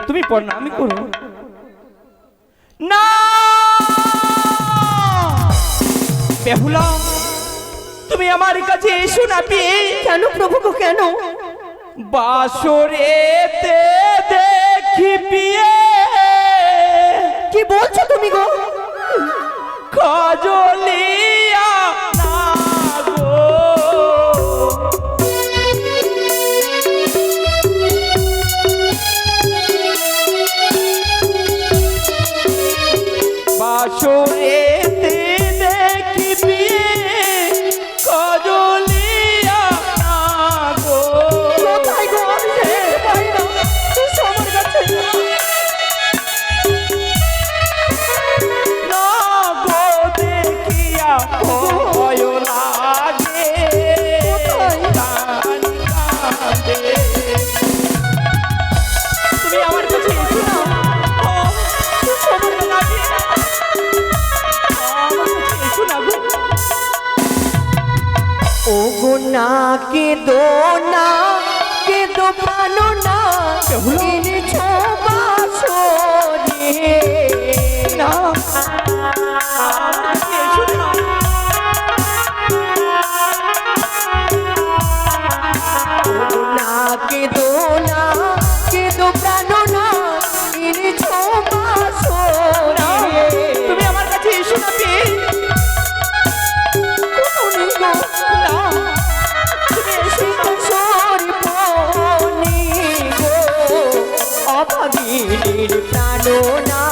তুমি প্রণাম করো না বেহুলা। তুমি আমার কাছে এসো না পেয়ে। কেন প্রভু গো কেন? বাসরেতে দেখি পিয়ে। কি বলছো তুমি গো? কাজলিয়া না গো বাসরেতে দেখি পিয়ে কাজলিয়া না গো। কোথায় গো? আমি দেখতে পাই না। এসো আমার কাছে। না গো দেখিয়া ভয় লাগে প্রাণ কাঁদে। তুমি আমার কাছে এসো না। এসো আমার কাছে। আমার কাছে এসো না গো। ও গো না কেঁদো না, কেঁদো প্রাণ না, এনেছো বাসরে। না আমার কাছে এসো না। ও গো না কেঁদো না, কেঁদো প্রাণ না, এনেছো বাসরে। তুমি আমার কাছে এসো না পেয়ে। কোনি গো না তুমি এসো না। সরপনি গো অভাগীর প্রাণনা,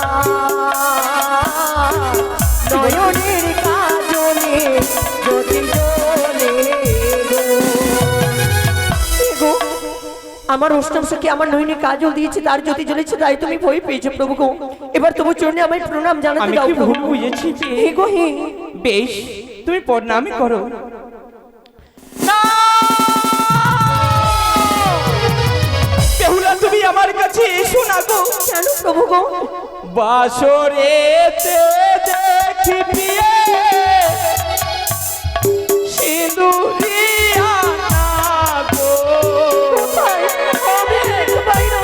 নয়নের কাজলে জ্যোতি জ্বলে গো। আমার অষ্টম সখী আমার নয়নের কাজল দিয়েছে, তার জ্যোতি জ্বলেছে, তাই তুমি ভয় পেয়েছো প্রভু গো। এবার তবু চরণে আমায় প্রণাম জানাতে আমি দাও কি প্রভু। ভুল বুঝেছি যে? হে গো হে। বেশ তুমি প্রণামই করো। না বেহুলা তুমি আমার কাছে এসো না গো। কেন প্রভু গো? বাসরেতে দেখি পিয়ে সিঁদুরিয়া না গো। কোথায়? আমি দেখতে পাই না।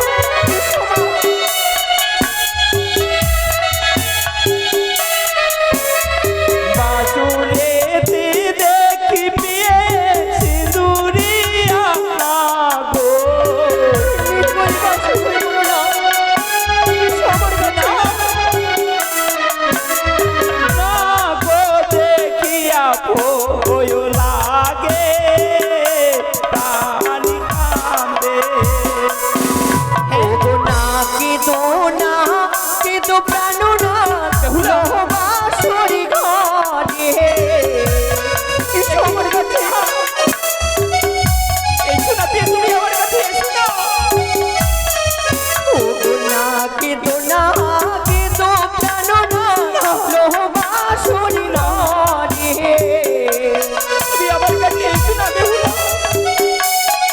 এসো মা। বাসরেতে দেখি পিয়ে সিঁদুরিয়া না গো। নির্মল বাসু হয়ে বলো না। এসো আমার কাছে। না গো দেখিয়া ভয় লাগে প্রাণ কাঁদে। ও গো না কেঁদো না, কেঁদো প্রাণ না, বাসরি ঘরে। এসো আমার কাছে। এসো না পেয়ে তুমি আমার কাছে এসো না। ও গো না কেঁদো না, কেঁদো প্রাণ না, বাসরি ঘরে। তুমি আমার কাছে এসো না বেহুলা।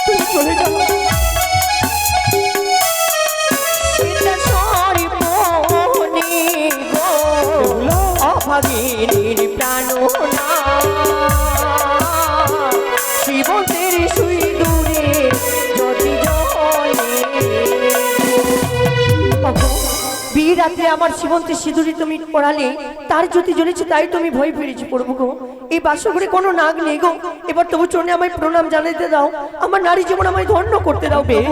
তুমি চলে যাও। সেটা সরপনি গো অভাগীর প্রাণনা, শিবন্তের সুই দূরে জ্যোতি জ্বলে। বিয়ে রাত্রে আমার শিবন্তের সিঁদুরে তুমি পড়ালে, তার জ্যোতি জ্বলেছে, তাই তুমি ভয় পেয়েছি প্রভু গো। এই বাসঘরে কোনো নাগ নেই গো। এবার তবু চরণে আমায় প্রণাম জানাতে দাও, আমার নারী জীবন আমায় ধন্য করতে দাও বেশ।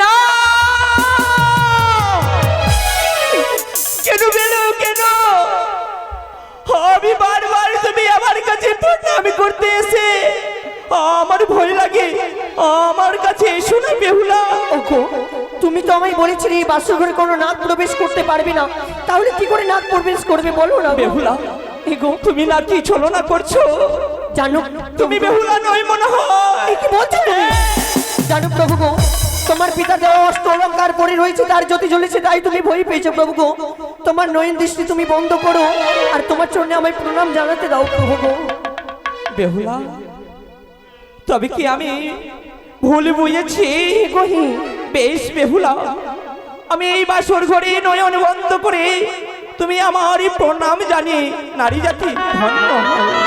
না কেন বেরো কেন? আমি বারবার তুমি আমার কাছে প্রণাম করতে এসে আমার ভয় লাগে। আমার কাছে এসো না বেহুলা। ওগো তুমি তো আমায় বলেছিলে এই বাসঘরে কোনো নাগ প্রবেশ করতে পারবে না, তাহলে কি করে নাগ প্রবেশ করবে বলো না গো। বেহুলা এগো তুমি নাকি ছলনা করছো? জানো তুমি বেহুলা নয় মনে হয়। কি বলছো তুমি? জানো প্রভু গো, তোমার পিতা দেওয়া অস্ত অলঙ্কার পরে রয়েছে, তার জ্যোতি জ্বলেছে, তাই তুমি ভয় পেয়েছো প্রভু গো। তোমার নয়ন দৃষ্টি তুমি বন্ধ করো, আর তোমার চরণে আমায় প্রণাম জানাতে দাও প্রভু গো। বেহুলা তবে কি আমি ভুল বুঝেছি? বেশ বেহুলা, আমি এই বাসর ঘরে নয়ন বন্ধ করে তুমি আমার প্রণাম জানি নারী জাতি ধন্য হও।